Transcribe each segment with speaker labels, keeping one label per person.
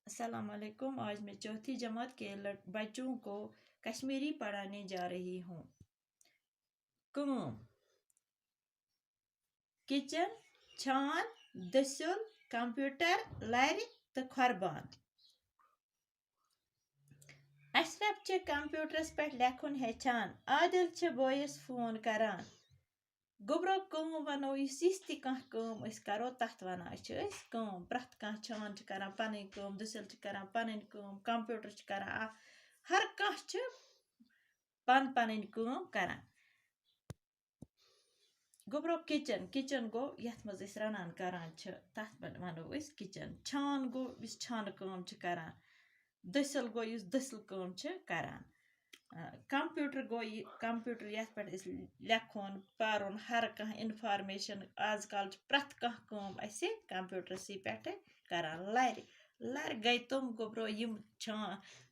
Speaker 1: अस्सलाम वालेकुम। आज मैं चौथी जमात के बच्चों को कश्मीरी पढ़ाने जा रही हूँ। कम किचन छान दस्युल कंप्यूटर लर तो खरबान। अशरफ च कंप्यूटरस पे लेखुन हेचान। आदिल च बोयस फोन करान। गोब्रो कम वनो यिस ति कम करो तथ वनान कम प्रथ कह छान करान पन कम दसिल करान पन कम कंप्यूटर करान हर कह पन पन कम करान। गोब्रो किचन किचन गो यथ मज रनान करान तथ वनो किचन। छान गो इस छान कम करान। दसिल गो इस दसिल कम करान। कंप्यूटर गो कंप्यूटर यथ पे लेखुन पारुन हर कह इनफॉर्मेशन आजकल प्रथ कम कंप्यूटर पे करान। लर लर गई तुम गोब्रो यम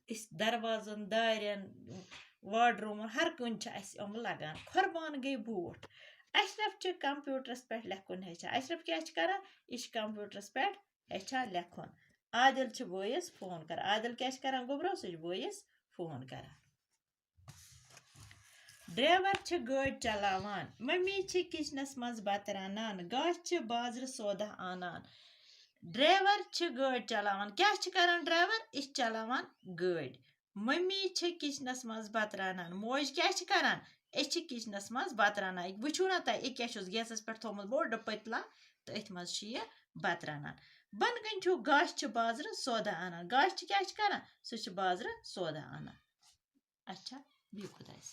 Speaker 1: इस दरवाजन दारन वार्डरूमन हर कुन यम लगान। खरबान गई बूट। अशरफ च कंप्यूटरस पे लेखुन हेचान। अशरफ क्या करान यह कंप्यूटरस पे हेचान लेखुन। आदिल च बोयस फोन कर। आदिल क्या करान गोब्रो सह बोयस फोन करान। ड्राइवर च गाड़ी चलावान। मम्मी च किचनस मज बत रनान। गाश च बाजार सौदा आनान। ड्राइवर च गाड़ी चलावान। क्या करान ड्राइवर इस चलावान गाड़ी। मम्मी च किचनस मज बत रनान। मोज क्या करान किचनस मज बत रनान। वुचु ना तुम क्या गैसस पे थोमुत बोड़ पतला तो अथ मज बत रनान। बन कन छु गाश च बाजार सौदा आनान। गाश च क्या करान सह बाजार सौदा आनान। अच्छा बिह खुदायस।